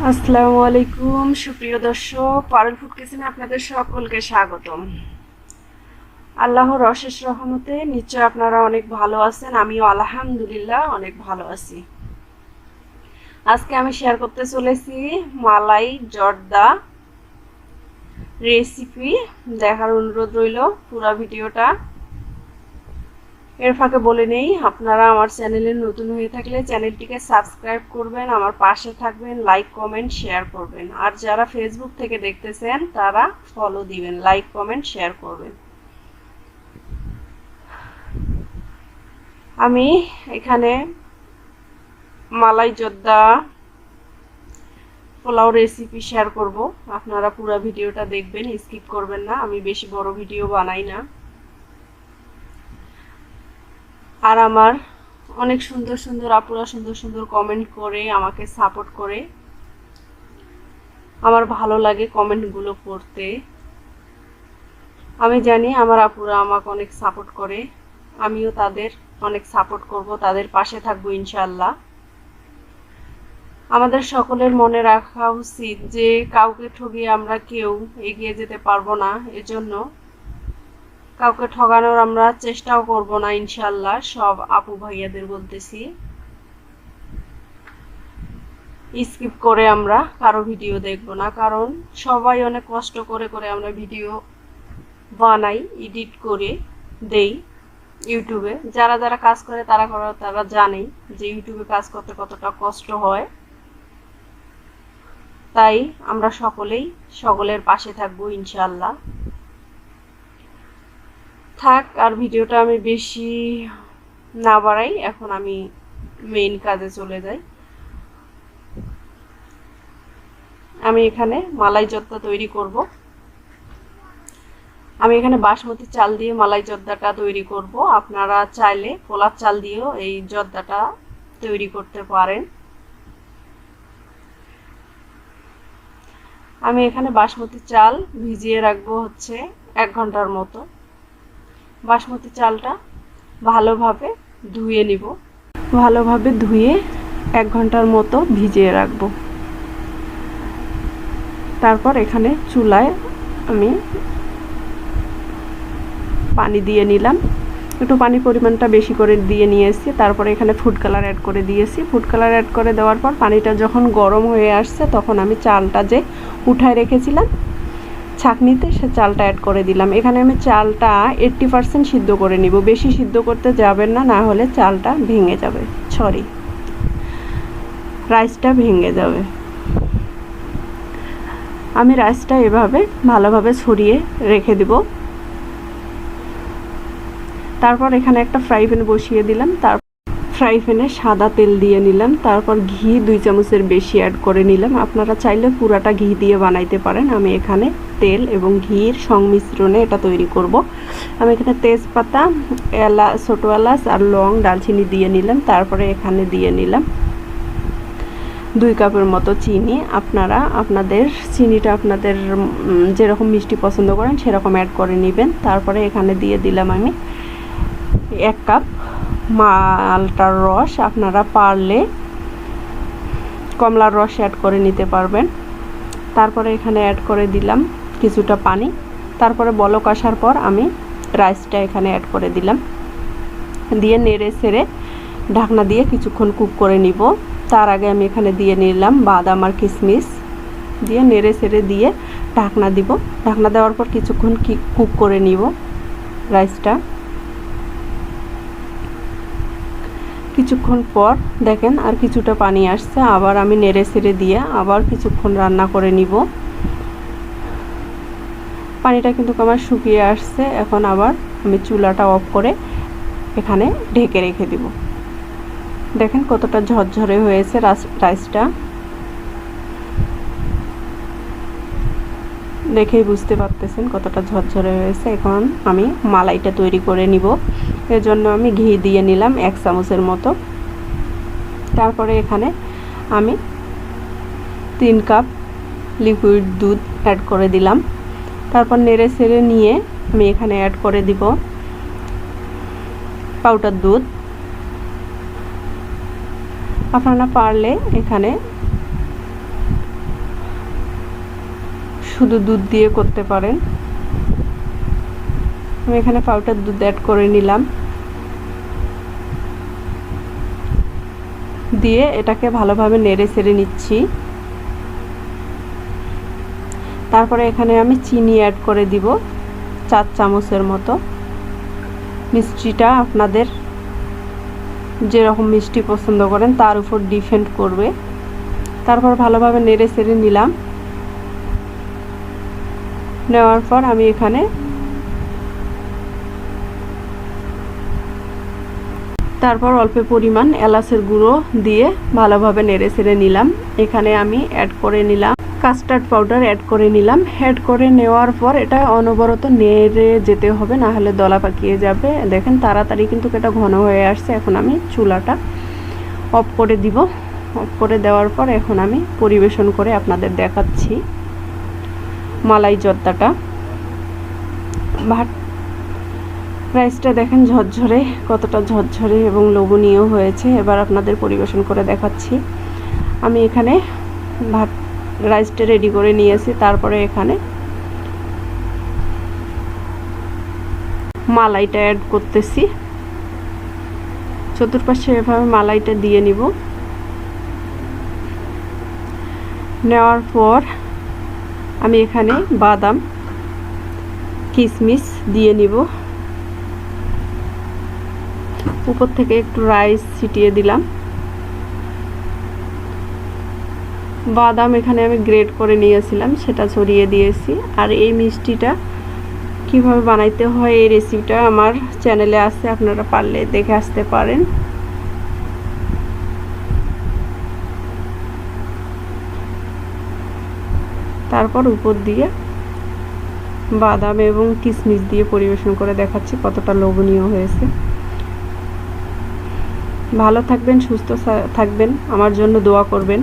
আসসালামু আলাইকুম সুপ্রিয় দর্শক, পারুল ফুড কিচেনে আপনাদের সকলকে স্বাগতম। আল্লাহর অশেষ রহমতে নিশ্চয় আপনারা অনেক ভালো আছেন। আমিও আলহামদুলিল্লাহ অনেক ভালো আছি। আজকে আমি শেয়ার করতে চলেছি মালাই জর্দা রেসিপি। দেখার অনুরোধ রইল পুরো ভিডিওটা। এর ফাঁকে বলে নেই, আপনারা আমার চ্যানেলে নতুন হয়ে থাকলে চ্যানেলটিকে সাবস্ক্রাইব করবেন, আমার পাশে থাকবেন, লাইক কমেন্ট শেয়ার করবেন। আর যারা ফেসবুক থেকে দেখতেছেন তারা ফলো দিবেন, লাইক কমেন্ট শেয়ার করবেন। আমি এখানে মালাই জর্দা পোলাও রেসিপি শেয়ার করব। আপনারা পুরো ভিডিওটা দেখবেন, স্কিপ করবেন না। আমি বেশি বড় ভিডিও বানাই না। আর আমার অনেক সুন্দর সুন্দর আপুরা সুন্দর সুন্দর কমেন্ট করে আমাকে সাপোর্ট করে। আমার ভালো লাগে কমেন্টগুলো পড়তে। আমি জানি আমার আপুরা আমাকে অনেক সাপোর্ট করে, আমিও তাদের অনেক সাপোর্ট করব, তাদের পাশে থাকবো ইনশাআল্লাহ। আমাদের সকলের মনে রাখা উচিত যে কাউকে ঠকিয়ে আমরা কেউ এগিয়ে যেতে পারবো না। এজন্য কাউকে ঠকানোর আমরা চেষ্টাও করব না ইনশাআল্লাহ। সব আপু ভাইয়াদের বলতেছি, স্কিপ করে আমরা কারো ভিডিও দেখব না, কারণ সবাই অনেক কষ্ট করে করে আমরা ভিডিও বানাই, এডিট করে দেই ইউটিউবে। যারা যারা কাজ করে তারা জানেই যে ইউটিউবে কাজ করতে কতটা কষ্ট হয়। তাই আমরা সকলের পাশে থাকবো ইনশাআল্লাহ। থাক, আর ভিডিওটা আমি বেশি না বাড়াই, এখন আমি মেইন কাজে চলে যাই। আমি এখানে মালাই জর্দা তৈরি করব। আমি এখানে বাসমতি চাল দিয়ে মালাই জর্দাটা তৈরি করব। আপনারা চাইলে পোলার চাল দিয়েও এই জর্দাটা তৈরি করতে পারেন। আমি এখানে বাসমতি চাল ভিজিয়ে রাখবো হচ্ছে 1 ঘন্টার মতো। বাসমতি চালটা ভালোভাবে ধুয়ে নিব। ভালোভাবে ধুয়ে 1 ঘন্টার মতো ভিজিয়ে রাখবো। তারপর এখানে চুলায় আমি পানি দিয়ে নিলাম। একটু পানি পরিমাণটা বেশি করে দিয়ে নিয়েছি। তারপরে এখানে ফুড কালার অ্যাড করে দিয়েছি। ফুড কালার অ্যাড করে দেওয়ার পর পানিটা যখন গরম হয়ে আসছে তখন আমি চালটা যে উঠায় রেখেছিলাম ছাঁকনিতে, সে চালটা অ্যাড করে দিলাম। এখানে আমি চালটা 80% সিদ্ধ করে নিব। বেশি সিদ্ধ করতে যাবেন না, না হলে চালটা ভেঙে যাবে, রাইসটা ভেঙে যাবে। আমি রাইসটা এভাবে ভালোভাবে ছড়িয়ে রেখে দিব। তারপর এখানে একটা ফ্রাই প্যান বসিয়ে দিলাম। তারপর ফ্রাই প্যানে সাদা তেল দিয়ে নিলাম। তারপর ঘি 2 চামচের বেশি অ্যাড করে নিলাম। আপনারা চাইলে পুরাটা ঘি দিয়ে বানাইতে পারেন। আমি এখানে তেল এবং ঘির সংমিশ্রণে এটা তৈরি করব। আমি এখানে তেজপাতা, ছোটো এলাচ আর লং, দারচিনি দিয়ে নিলাম। তারপরে এখানে দিয়ে নিলাম 2 কাপের মতো চিনি। আপনারা চিনিটা আপনাদের যেরকম মিষ্টি পছন্দ করেন সেরকম অ্যাড করে নেবেন। তারপরে এখানে দিয়ে দিলাম আমি 1 কাপ মালটার রস। আপনারা পারলে কমলার রস অ্যাড করে নিতে পারবেন। তারপরে এখানে অ্যাড করে দিলাম কিছুটা পানি। তারপরে বলক আসার পর আমি রাইসটা এখানে অ্যাড করে দিলাম। দিয়ে নেড়ে ছেড়ে ঢাকনা দিয়ে কিছুক্ষণ কুক করে নিব। তার আগে আমি এখানে দিয়ে নিলাম বাদাম আর কিশমিশ, দিয়ে নেড়ে ছেড়ে দিয়ে ঢাকনা দিব। ঢাকনা দেওয়ার পর কিছুক্ষণ কুক করে নিব রাইসটা। কিছুক্ষণ পর দেখেন আর কিছুটা পানি আসছে। আবার আমি নেড়ে ছেড়ে দিয়ে আবার কিছুক্ষণ রান্না করে নিব। পানিটা কিন্তু আমার শুকিয়ে আসছে। এখন আবার আমি চুলাটা অফ করে এখানে ঢেকে রেখে দিব। দেখেন কতটা ঝরঝরে হয়েছে রাইসটা, দেখেই বুঝতে পারতেছেন কতটা ঝরঝরে হয়েছে। এখন আমি মালাইটা তৈরি করে নিব। এর জন্য আমি ঘি দিয়ে নিলাম 1 চামচের মতো। তারপরে এখানে আমি 3 কাপ লিকুইড দুধ অ্যাড করে দিলাম। তারপর নেড়ে ছেড়ে নিয়ে আমি এখানে অ্যাড করে দিব পাউডার দুধ। আপনারা পারলে এখানে শুধু দুধ দিয়ে করতে পারেন। আমি এখানে পাউডার দুধ অ্যাড করে নিলাম, দিয়ে এটাকে ভালোভাবে নেড়ে চেড়ে নিচ্ছি। তারপরে এখানে আমি চিনি অ্যাড করে দিব 4 চামচের মতো। মিষ্টিটা আপনাদের যেরকম মিষ্টি পছন্দ করেন তার উপর ডিপেন্ড করবে। তারপর ভালোভাবে নেড়ে চেড়ে নিলাম। নেওয়ার পর আমি এখানে তারপর অল্প পরিমাণ এলাচের গুঁড়ো দিয়ে ভালোভাবে নেড়ে চেড়ে নিলাম। এখানে আমি অ্যাড করে নিলাম কাস্টার্ড পাউডার অ্যাড করে নিলাম। অ্যাড করে নেওয়ার পর এটা অনবরত নেড়ে যেতে হবে, না হলে দলা পাকিয়ে যাবে। দেখেন তাড়াতাড়ি কিন্তু এটা ঘন হয়ে আসছে। এখন আমি চুলাটা অফ করে দিব। অফ করে দেওয়ার পর এখন আমি পরিবেশন করে আপনাদের দেখাচ্ছি মালাই জর্দাটা। ভাত রাইসটা দেখেন ঝরঝরে, কতটা ঝরঝরে এবং লোভনীয় হয়েছে। এবার আপনাদের পরিবেশন করে দেখাচ্ছি। আমি এখানে ভাত রাইসটা রেডি করে নিয়েছি। তারপরে এখানে মালাইটা অ্যাড করতেছি। চতুর্পাশে এভাবে মালাইটা দিয়ে নিব। নেওয়ার পর আমি এখানে বাদাম কিশমিশ দিয়ে নিব। উপর থেকে একটু রাইস ছিটিয়ে দিলাম। বাদাম এখানে আমি গ্রেট করে নিয়েছিলাম, সেটা ছড়িয়ে দিয়েছি। আর এই মিষ্টিটা কিভাবে বানাইতে হয় এই রেসিপিটা আমার চ্যানেলে আছে, আপনারা পারলে দেখে আসতে পারেন। তারপর উপর দিয়ে বাদাম এবং কিশমিশ দিয়ে পরিবেশন করে দেখাচ্ছি কতটা লোভনীয় হয়েছে। ভালো থাকবেন, সুস্থ থাকবেন, আমার জন্য দোয়া করবেন।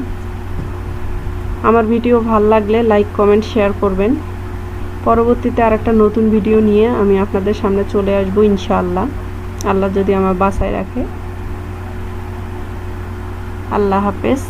আমার ভিডিও ভালো লাগলে লাইক কমেন্ট শেয়ার করবেন। পরবর্তীতে আরেকটা নতুন ভিডিও নিয়ে আমি আপনাদের সামনে চলে আসবো ইনশাআল্লাহ, আল্লাহ যদি আমার বাঁচায় রাখে। আল্লাহ হাফেজ।